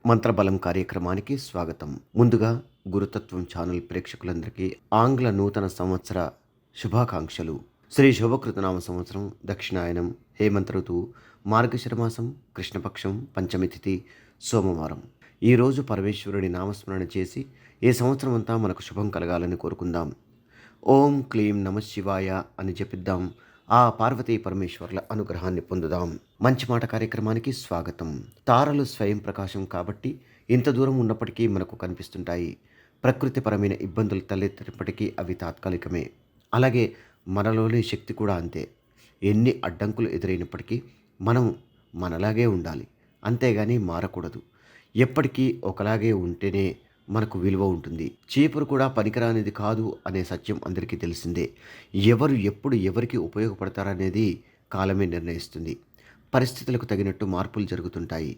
మంత్రబలం కార్యక్రమానికి స్వాగతం. ముందుగా గురుతత్వం ఛానల్ ప్రేక్షకులందరికీ ఆంగ్ల నూతన సంవత్సర శుభాకాంక్షలు. శ్రీ శోభకృతనామ సంవత్సరం దక్షిణాయనం హేమంత ఋతువు మార్గశిర మాసం కృష్ణపక్షం పంచమి తిథి సోమవారం. ఈరోజు పరమేశ్వరుడి నామస్మరణ చేసి ఈ సంవత్సరం అంతా మనకు శుభం కలగాలని కోరుకుందాం. ఓం క్లీం నమః శివాయ అని జపిద్దాం. ఆ పార్వతీ పరమేశ్వర్ల అనుగ్రహాన్ని పొందుదాం. మంచి మాట కార్యక్రమానికి స్వాగతం. తారలు స్వయం ప్రకాశం కాబట్టి ఇంత దూరం ఉన్నప్పటికీ మనకు కనిపిస్తుంటాయి. ప్రకృతిపరమైన ఇబ్బందులు తలెత్తినప్పటికీ అవి తాత్కాలికమే. అలాగే మనలోని శక్తి కూడా అంతే. ఎన్ని అడ్డంకులు ఎదురైనప్పటికీ మనం మనలాగే ఉండాలి, అంతేగాని మారకూడదు. ఎప్పటికీ ఒకలాగే ఉంటేనే మనకు విలువ ఉంటుంది. చీపురు కూడా పనికిరానిది కాదు అనే సత్యం అందరికీ తెలిసిందే. ఎవరు ఎప్పుడు ఎవరికి ఉపయోగపడతారనేది కాలమే నిర్ణయిస్తుంది. పరిస్థితులకు తగినట్టు మార్పులు జరుగుతుంటాయి.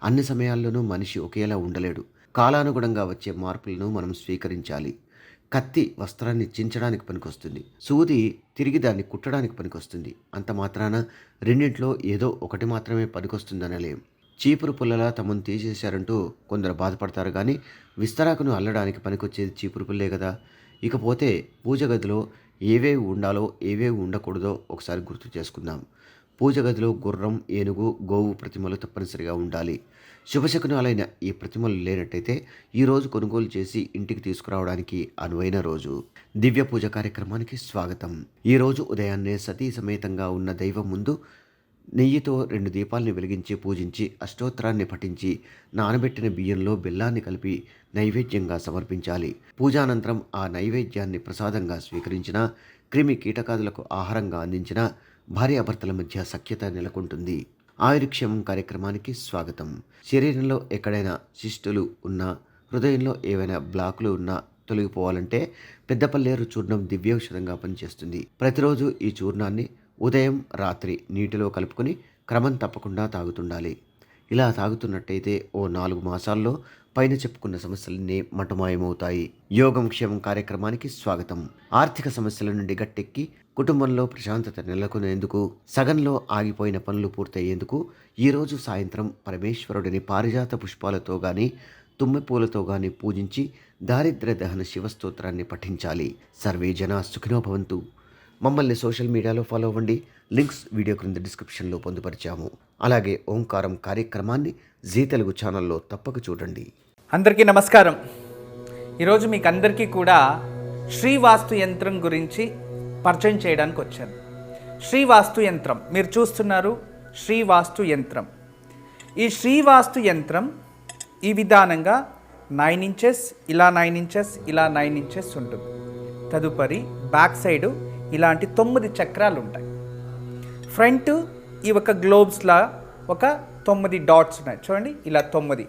అన్ని సమయాల్లోనూ మనిషి ఒకేలా ఉండలేడు. కాలానుగుణంగా వచ్చే మార్పులను మనం స్వీకరించాలి. కత్తి వస్త్రాన్ని చించడానికి పనికొస్తుంది, సూది తిరిగి దాన్ని కుట్టడానికి పనికొస్తుంది. అంత మాత్రాన రెండింటిలో ఏదో ఒకటి మాత్రమే పనికొస్తుందనలేం. చీపురు పుల్లలా తమను తీసేశారంటూ కొందరు బాధపడతారు, కానీ విస్తరాకును అల్లడానికి పనికొచ్చేది చీపురు పుల్లే కదా. ఇకపోతే పూజ గదిలో ఏవేవి ఉండాలో ఏవేవి ఉండకూడదో ఒకసారి గుర్తు చేసుకుందాం. పూజ గదిలో గుర్రం, ఏనుగు, గోవు ప్రతిమలు తప్పనిసరిగా ఉండాలి. శుభశకునాలైన ఈ ప్రతిమలు లేనట్టయితే ఈరోజు కొనుగోలు చేసి ఇంటికి తీసుకురావడానికి అనువైన రోజు. దివ్య పూజ కార్యక్రమానికి స్వాగతం. ఈరోజు ఉదయాన్నే సతీ సమేతంగా ఉన్న దైవం ముందు నెయ్యితో 2 దీపాలని వెలిగించి పూజించి అష్టోత్తరాన్ని పఠించి నానబెట్టిన బియ్యంలో బెల్లాన్ని కలిపి నైవేద్యంగా సమర్పించాలి. పూజానంతరం ఆ నైవేద్యాన్ని ప్రసాదంగా స్వీకరించిన, క్రిమి కీటకాదులకు ఆహారంగా అందించిన భార్యాభర్తల మధ్య సఖ్యత నెలకొంటుంది. ఆయుర్క్షేమం కార్యక్రమానికి స్వాగతం. శరీరంలో ఎక్కడైనా శిష్టులు ఉన్నా, హృదయంలో ఏవైనా బ్లాకులు ఉన్నా తొలగిపోవాలంటే పెద్దపల్లేరు చూర్ణం దివ్యౌషధంగా పనిచేస్తుంది. ప్రతిరోజు ఈ చూర్ణాన్ని ఉదయం రాత్రి నీటిలో కలుపుకొని క్రమం తప్పకుండా తాగుతుండాలి. ఇలా తాగుతున్నట్టయితే ఓ 4 మాసాల్లో పైన చెప్పుకున్న సమస్యలన్నీ మటుమాయమవుతాయి. యోగం క్షేమం కార్యక్రమానికి స్వాగతం. ఆర్థిక సమస్యల నుండి గట్టెక్కి కుటుంబంలో ప్రశాంతత నెలకొనేందుకు, సగంలో ఆగిపోయిన పనులు పూర్తయ్యేందుకు ఈరోజు సాయంత్రం పరమేశ్వరుడిని పారిజాత పుష్పాలతో గాని తుమ్మె పూలతో గాని పూజించి దారిద్ర్య దహన శివస్తోత్రాన్ని పఠించాలి. సర్వే జనా సుఖినో భవంతు. మమ్మల్ని సోషల్ మీడియాలో ఫాలో అవ్వండి. లింక్స్ వీడియో క్రింద డిస్క్రిప్షన్లో పొందుపరిచాము. అలాగే ఓంకారం కార్యక్రమాన్ని జీ తెలుగు ఛానల్లో తప్పక చూడండి. అందరికీ నమస్కారం. ఈరోజు మీకు అందరికీ కూడా శ్రీవాస్తు యంత్రం గురించి పరిచయం చేయడానికి వచ్చాను. శ్రీవాస్తు యంత్రం మీరు చూస్తున్నారు. శ్రీవాస్తు యంత్రం. ఈ శ్రీవాస్తు యంత్రం ఈ విధానంగా 9 ఇంచెస్, ఇలా 9 ఇంచెస్, ఇలా 9 ఇంచెస్ ఉంటుంది. తదుపరి బ్యాక్ సైడు ఇలాంటి 9 చక్రాలు ఉంటాయి. ఫ్రంట్ ఈ ఒక గ్లోబ్స్లా ఒక 9 డాట్స్ ఉన్నాయి చూడండి, ఇలా 9.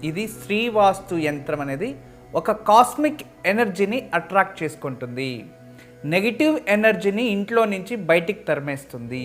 ఇది శ్రీవాస్తు యంత్రం అనేది ఒక కాస్మిక్ ఎనర్జీని అట్రాక్ట్ చేసుకుంటుంది. నెగిటివ్ ఎనర్జీని ఇంట్లో నుంచి బయటికి తరిమేస్తుంది.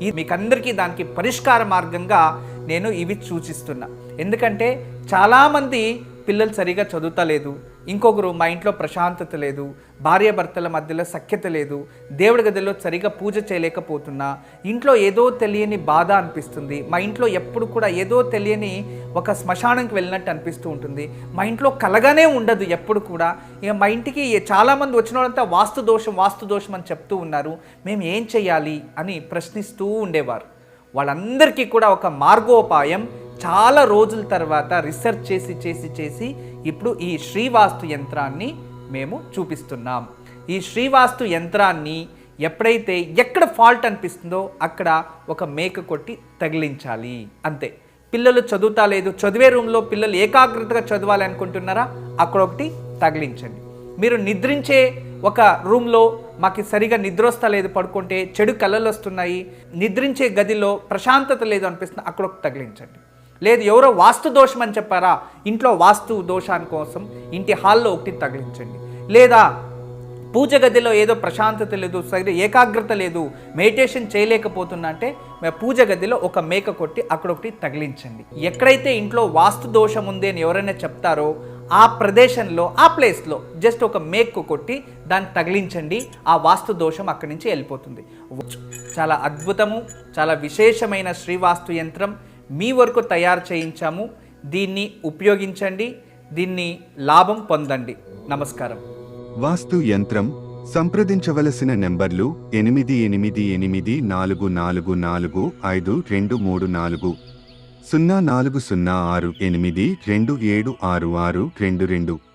ఇది మీకు అందరికీ దానికి పరిష్కార మార్గంగా నేను ఇవి సూచిస్తున్నా. ఎందుకంటే చాలామంది పిల్లలు సరిగా చదువుతలేదు, ఇంకొకరు మా ఇంట్లో ప్రశాంతత లేదు, భార్యాభర్తల మధ్యలో సఖ్యత లేదు, దేవుడి గదిలో సరిగా పూజ చేయలేకపోతున్నా, ఇంట్లో ఏదో తెలియని బాధ అనిపిస్తుంది, మా ఇంట్లో ఎప్పుడు కూడా ఏదో తెలియని ఒక శ్మశానంకి వెళ్ళినట్టు అనిపిస్తూ ఉంటుంది, మా ఇంట్లో కలగానే ఉండదు ఎప్పుడు కూడా, ఇక మా ఇంటికి చాలామంది వచ్చిన వాళ్ళంతా వాస్తు దోషం అని చెప్తూ ఉన్నారు, మేము ఏం చేయాలి అని ప్రశ్నిస్తూ ఉండేవారు. వాళ్ళందరికీ కూడా ఒక మార్గోపాయం చాలా రోజుల తర్వాత రీసెర్చ్ చేసి ఇప్పుడు ఈ శ్రీవాస్తు యంత్రాన్ని మేము చూపిస్తున్నాం. ఈ శ్రీవాస్తు యంత్రాన్ని ఎప్పుడైతే ఎక్కడ ఫాల్ట్ అనిపిస్తుందో అక్కడ ఒక మేక కొట్టి తగిలించాలి, అంతే. పిల్లలు చదువుతా లేదు, చదివే రూమ్లో పిల్లలు ఏకాగ్రతగా చదవాలి అనుకుంటున్నారా, అక్కడ ఒకటి తగిలించండి. మీరు నిద్రించే ఒక రూమ్లో మాకు సరిగా నిద్ర వస్తా లేదు, పడుకుంటే చెడు కళలు వస్తున్నాయి, నిద్రించే గదిలో ప్రశాంతత లేదు అనిపిస్తుంది, అక్కడ ఒకటి తగిలించండి. లేదు ఎవరో వాస్తు దోషం అని చెప్పారా, ఇంట్లో వాస్తు దోషాని కోసం ఇంటి హాల్లో ఒకటి తగిలించండి. లేదా పూజ గదిలో ఏదో ప్రశాంతత లేదు, సరిగ్గా ఏకాగ్రత లేదు, మెడిటేషన్ చేయలేకపోతున్నా అంటే పూజ గదిలో ఒక మేక కొట్టి అక్కడ ఒకటి తగిలించండి. ఎక్కడైతే ఇంట్లో వాస్తు దోషం ఉంది అని ఎవరైనా చెప్తారో ఆ ప్రదేశంలో, ఆ ప్లేస్లో జస్ట్ ఒక మేకు కొట్టి దాన్ని తగిలించండి. ఆ వాస్తు దోషం అక్కడి నుంచి వెళ్ళిపోతుంది. చాలా అద్భుతము, చాలా విశేషమైన శ్రీవాస్తు యంత్రం మీ వరకు తయారు చేయించాము. దీన్ని ఉపయోగించండి, దీన్ని లాభం పొందండి. నమస్కారం. వాస్తు యంత్రం సంప్రదించవలసిన నెంబర్లు 8884452334 040682766622.